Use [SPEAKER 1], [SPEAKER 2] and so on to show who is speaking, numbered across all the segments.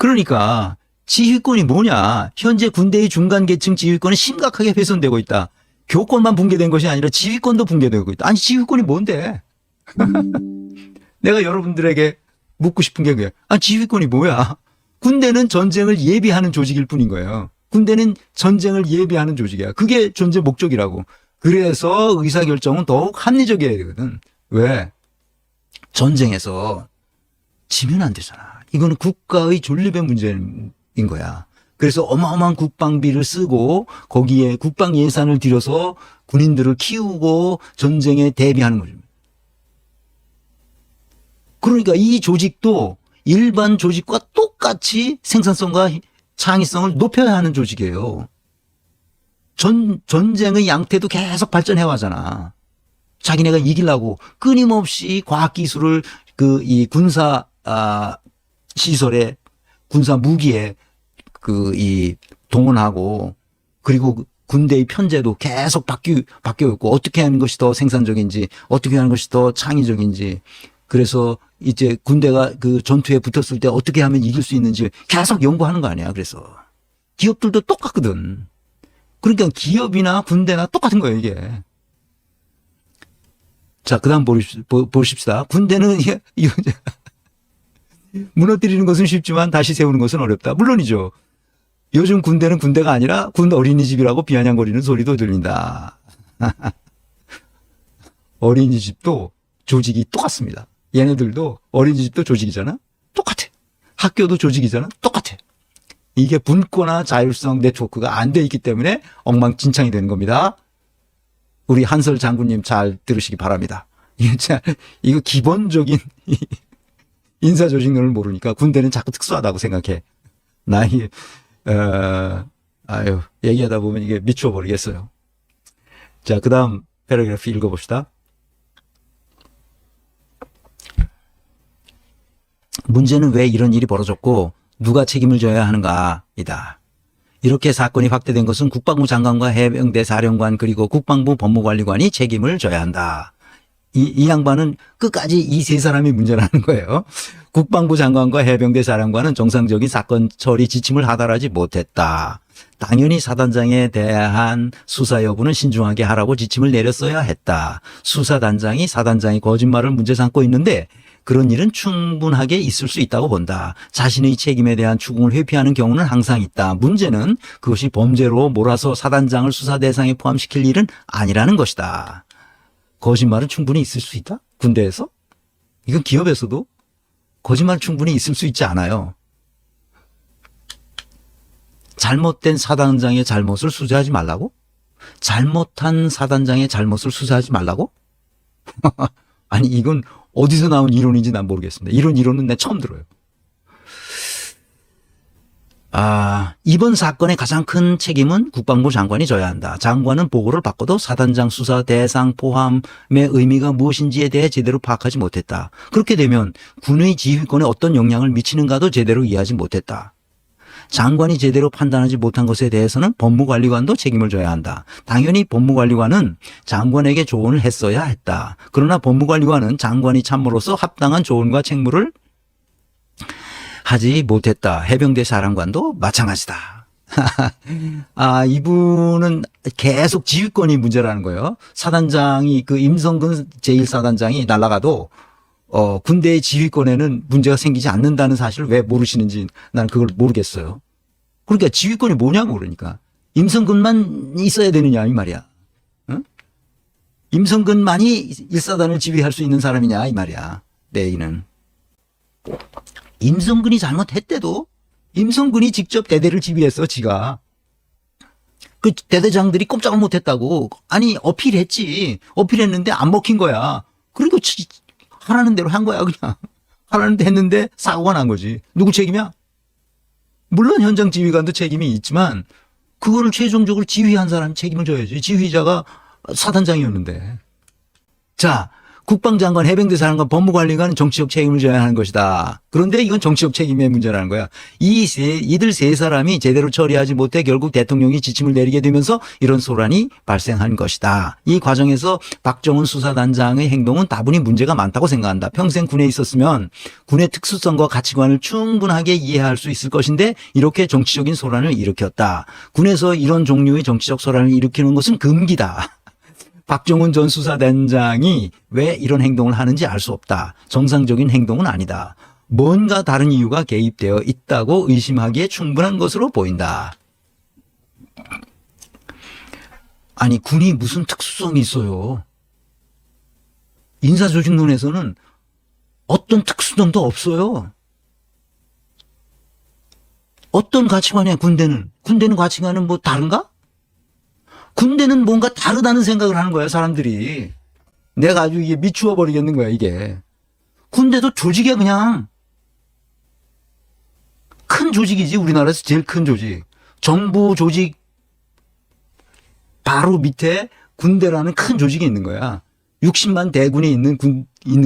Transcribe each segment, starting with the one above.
[SPEAKER 1] 그러니까 지휘권이 뭐냐. 현재 군대의 중간 계층 지휘권은 심각하게 훼손되고 있다. 교권만 붕괴된 것이 아니라 지휘권도 붕괴되고 있다. 아니 지휘권이 뭔데? 내가 여러분들에게 묻고 싶은 게 그게 지휘권이 뭐야? 군대는 전쟁을 예비하는 조직일 뿐인 거예요. 군대는 전쟁을 예비하는 조직이야. 그게 존재 목적이라고. 그래서 의사결정은 더욱 합리적이어야 되거든. 왜? 전쟁에서 지면 안 되잖아. 이거는 국가의 존립의 문제인 거야. 그래서 어마어마한 국방비를 쓰고 거기에 국방 예산을 들여서 군인들을 키우고 전쟁에 대비하는 거죠. 그러니까 이 조직도 일반 조직과 똑같이 생산성과 창의성을 높여야 하는 조직이에요. 전쟁의 양태도 계속 발전해 와잖아. 자기네가 이기려고 끊임없이 과학기술을 이 군사 시설에 군사 무기에 동원하고 그리고 군대의 편제도 계속 바뀌어 있고 어떻게 하는 것이 더 생산적인지 어떻게 하는 것이 더 창의적인지 그래서 이제 군대가 그 전투에 붙었을 때 어떻게 하면 이길 수 있는지 계속 연구하는 거 아니야. 그래서 기업들도 똑같거든. 그러니까 기업이나 군대나 똑같은 거예요, 이게. 자, 그다음 보십시다. 군대는 무너뜨리는 것은 쉽지만 다시 세우는 것은 어렵다. 물론이죠. 요즘 군대는 군대가 아니라 군 어린이집이라고 비아냥거리는 소리도 들린다. 어린이집도 조직이 똑같습니다. 얘네들도 어린이집도 조직이잖아. 똑같아. 학교도 조직이잖아. 똑같아. 이게 분권화 자율성 네트워크가 안 돼 있기 때문에 엉망진창이 되는 겁니다. 우리 한설 장군님 잘 들으시기 바랍니다. 이거 기본적인 인사조직론을 모르니까 군대는 자꾸 특수하다고 생각해. 얘기하다 보면 이게 미쳐버리겠어요. 자, 그 다음 패러그래프 읽어봅시다. 문제는 왜 이런 일이 벌어졌고 누가 책임을 져야 하는가이다. 이렇게 사건이 확대된 것은 국방부 장관과 해병대 사령관 그리고 국방부 법무관리관이 책임을 져야 한다. 이 양반은 끝까지 이 세 사람이 문제라는 거예요. 국방부 장관과 해병대 사령관은 정상적인 사건 처리 지침을 하달하지 못했다. 당연히 사단장에 대한 수사 여부는 신중하게 하라고 지침을 내렸어야 했다. 수사단장이 사단장이 거짓말을 문제 삼고 있는데 그런 일은 충분하게 있을 수 있다고 본다. 자신의 책임에 대한 추궁을 회피하는 경우는 항상 있다. 문제는 그것이 범죄로 몰아서 사단장을 수사 대상에 포함시킬 일은 아니라는 것이다. 거짓말은 충분히 있을 수 있다? 군대에서? 이건 기업에서도 거짓말 충분히 있을 수 있지 않아요. 잘못된 사단장의 잘못을 수사하지 말라고? 잘못한 사단장의 잘못을 수사하지 말라고? 아니 이건 어디서 나온 이론인지 난 모르겠습니다. 이런 이론은 내가 처음 들어요. 이번 사건의 가장 큰 책임은 국방부 장관이 져야 한다. 장관은 보고를 받고도 사단장 수사 대상 포함의 의미가 무엇인지에 대해 제대로 파악하지 못했다. 그렇게 되면 군의 지휘권에 어떤 영향을 미치는가도 제대로 이해하지 못했다. 장관이 제대로 판단하지 못한 것에 대해서는 법무관리관도 책임을 져야 한다. 당연히 법무관리관은 장관에게 조언을 했어야 했다. 그러나 법무관리관은 장관이 참모로서 합당한 조언과 책무를 하지 못했다. 해병대 사령관도 마찬가지다. 이분은 계속 지휘권이 문제라는 거예요. 사단장이 임성근 제1사단장이 날아가도 군대의 지휘권에는 문제가 생기지 않는다는 사실을 왜 모르시는지 나는 그걸 모르겠어요. 그러니까 지휘권이 뭐냐고 그러니까. 임성근만 있어야 되느냐 이 말이야. 응? 임성근만이 1사단을 지휘할 수 있는 사람이냐 이 말이야. 내 얘기는. 임성근이 잘못했대도 임성근이 직접 대대를 지휘했어 지가. 그 대대장들이 꼼짝을 못했다고. 아니 어필했지. 어필했는데 안 먹힌 거야. 그리고 하라는 대로 한 거야 그냥. 하라는 대로 했는데 사고가 난 거지. 누구 책임이야? 물론 현장 지휘관도 책임이 있지만 그거를 최종적으로 지휘한 사람이 책임을 져야지. 지휘자가 사단장이었는데. 자, 국방장관, 해병대 사령관, 법무관리관은 정치적 책임을 져야 하는 것이다. 그런데 이건 정치적 책임의 문제라는 거야. 이들 세 사람이 제대로 처리하지 못해 결국 대통령이 지침을 내리게 되면서 이런 소란이 발생한 것이다. 이 과정에서 박정훈 수사단장의 행동은 다분히 문제가 많다고 생각한다. 평생 군에 있었으면 군의 특수성과 가치관을 충분하게 이해할 수 있을 것인데 이렇게 정치적인 소란을 일으켰다. 군에서 이런 종류의 정치적 소란을 일으키는 것은 금기다. 박정훈 전 수사단장이 왜 이런 행동을 하는지 알 수 없다. 정상적인 행동은 아니다. 뭔가 다른 이유가 개입되어 있다고 의심하기에 충분한 것으로 보인다. 아니, 군이 무슨 특수성이 있어요. 인사조직론에서는 어떤 특수성도 없어요. 어떤 가치관이야, 군대는? 군대는 가치관은 뭐 다른가? 군대는 뭔가 다르다는 생각을 하는 거야, 사람들이. 내가 아주 이게 미추어 버리겠는 거야, 이게. 군대도 조직이야, 그냥. 큰 조직이지, 우리나라에서 제일 큰 조직. 정부 조직 바로 밑에 군대라는 큰 조직이 있는 거야. 60만 대군이 있는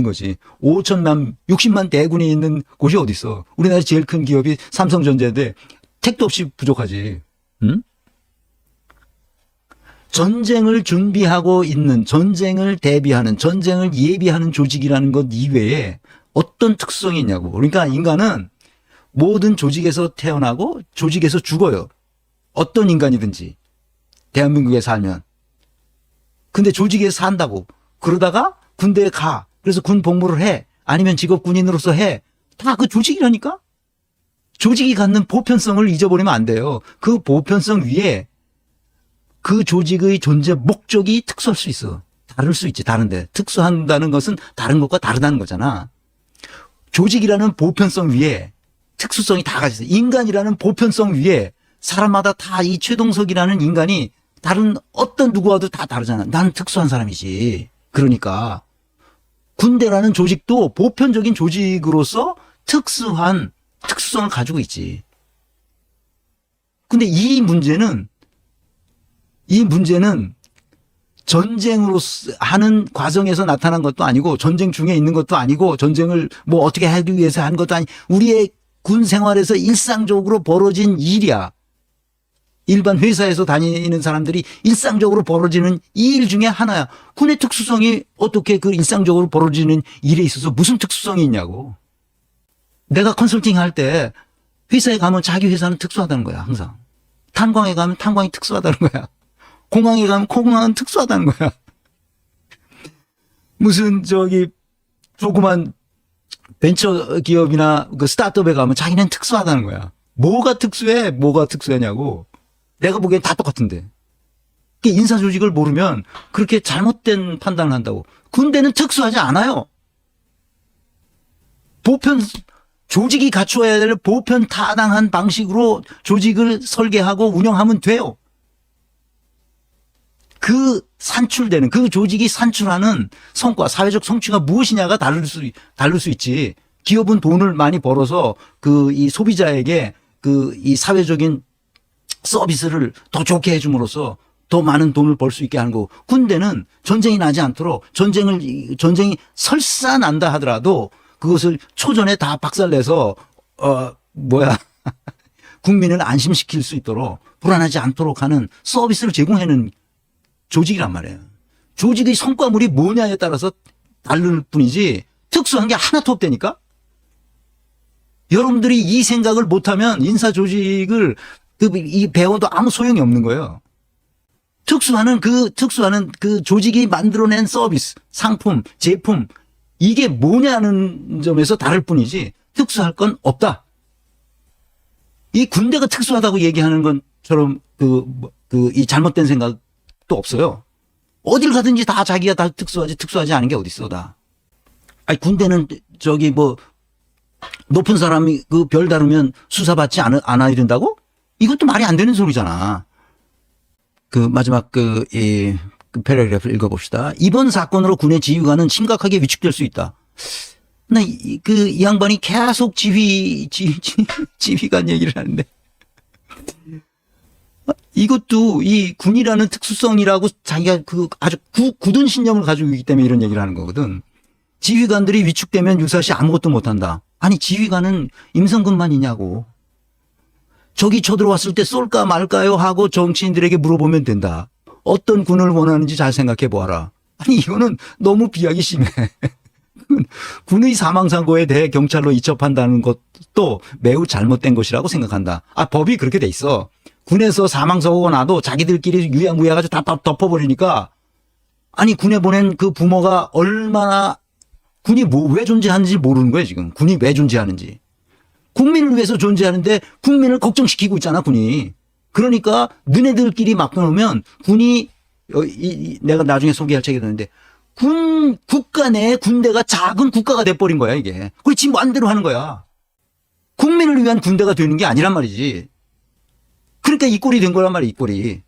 [SPEAKER 1] 거지. 60만 대군이 있는 곳이 어디 있어? 우리나라 제일 큰 기업이 삼성전자인데 택도 없이 부족하지. 응? 전쟁을 준비하고 있는, 전쟁을 대비하는, 전쟁을 예비하는 조직이라는 것 이외에 어떤 특성이 있냐고. 그러니까 인간은 모든 조직에서 태어나고 조직에서 죽어요. 어떤 인간이든지. 대한민국에 살면. 근데 조직에서 산다고. 그러다가 군대에 가. 그래서 군 복무를 해. 아니면 직업 군인으로서 해. 다 그 조직이라니까? 조직이 갖는 보편성을 잊어버리면 안 돼요. 그 보편성 위에 그 조직의 존재 목적이 특수할 수 있어. 다를 수 있지, 다른데. 특수한다는 것은 다른 것과 다르다는 거잖아. 조직이라는 보편성 위에 특수성이 다 가지고 있어. 인간이라는 보편성 위에 사람마다 다 이 최동석이라는 인간이 다른 어떤 누구와도 다 다르잖아. 난 특수한 사람이지. 그러니까 군대라는 조직도 보편적인 조직으로서 특수한 특수성을 가지고 있지. 근데 이 문제는 전쟁으로 하는 과정에서 나타난 것도 아니고 전쟁 중에 있는 것도 아니고 전쟁을 뭐 어떻게 하기 위해서 한 것도 아니 우리의 군 생활에서 일상적으로 벌어진 일이야. 일반 회사에서 다니는 사람들이 일상적으로 벌어지는 일 중에 하나야. 군의 특수성이 어떻게 그 일상적으로 벌어지는 일에 있어서 무슨 특수성이 있냐고. 내가 컨설팅 할 때 회사에 가면 자기 회사는 특수하다는 거야, 항상. 탄광에 가면 탄광이 특수하다는 거야. 공항에 가면 공항은 특수하다는 거야. 무슨 조그만 벤처 기업이나 그 스타트업에 가면 자기는 특수하다는 거야. 뭐가 특수해? 뭐가 특수하냐고. 내가 보기엔 다 똑같은데. 인사 조직을 모르면 그렇게 잘못된 판단을 한다고. 군대는 특수하지 않아요. 조직이 갖추어야 될 보편 타당한 방식으로 조직을 설계하고 운영하면 돼요. 그 조직이 산출하는 성과, 사회적 성취가 무엇이냐가 다를 수 있지. 기업은 돈을 많이 벌어서 이 소비자에게 이 사회적인 서비스를 더 좋게 해줌으로써 더 많은 돈을 벌 수 있게 하는 거고, 군대는 전쟁이 나지 않도록 전쟁이 설사 난다 하더라도 그것을 초전에 다 박살내서 국민을 안심시킬 수 있도록 불안하지 않도록 하는 서비스를 제공하는 조직이란 말이에요. 조직의 성과물이 뭐냐에 따라서 다를 뿐이지 특수한 게 하나도 없다니까. 여러분들이 이 생각을 못하면 인사 조직을 배워도 아무 소용이 없는 거예요. 특수하는 그 조직이 만들어낸 서비스, 상품, 제품, 이게 뭐냐는 점에서 다를 뿐이지 특수할 건 없다. 이 군대가 특수하다고 얘기하는 것처럼 이 잘못된 생각도 없어요. 어딜 가든지 다 자기가 다 특수하지 않은 게 어딨어, 다. 아니, 군대는 높은 사람이 별 다르면 수사받지 않아야 된다고? 이것도 말이 안 되는 소리잖아. 마지막 패러그래프를 읽어봅시다. 이번 사건으로 군의 지휘관은 심각하게 위축될 수 있다. 이 양반이 계속 지휘관 얘기를 하는데. 이것도 이 군이라는 특수성이라고 자기가 아주 굳은 신념을 가지고 있기 때문에 이런 얘기를 하는 거거든. 지휘관들이 위축되면 유사시 아무것도 못한다. 아니 지휘관은 임성근만이냐고. 적이 쳐들어왔을 때 쏠까 말까요 하고 정치인들에게 물어보면 된다. 어떤 군을 원하는지 잘 생각해 보아라. 아니 이거는 너무 비하기 심해. 군의 사망사고에 대해 경찰로 이첩한다는 것도 매우 잘못된 것이라고 생각한다. 법이 그렇게 돼 있어. 군에서 사망사고가 나도 자기들끼리 유야무야가지고 다 덮어버리니까 아니 군에 보낸 그 부모가 얼마나 군이 왜 존재하는지 모르는 거예요 지금. 군이 왜 존재하는지. 국민을 위해서 존재하는데 국민을 걱정시키고 있잖아 군이. 그러니까 너네들끼리 맡겨놓으면 군이 내가 나중에 소개할 책이 있는데 국가 내 군대가 작은 국가가 돼버린 거야 이게. 그리고 지 마음대로 하는 거야. 국민을 위한 군대가 되는 게 아니란 말이지. 그러니까 이 꼴이 된 거란 말이야 이 꼴이.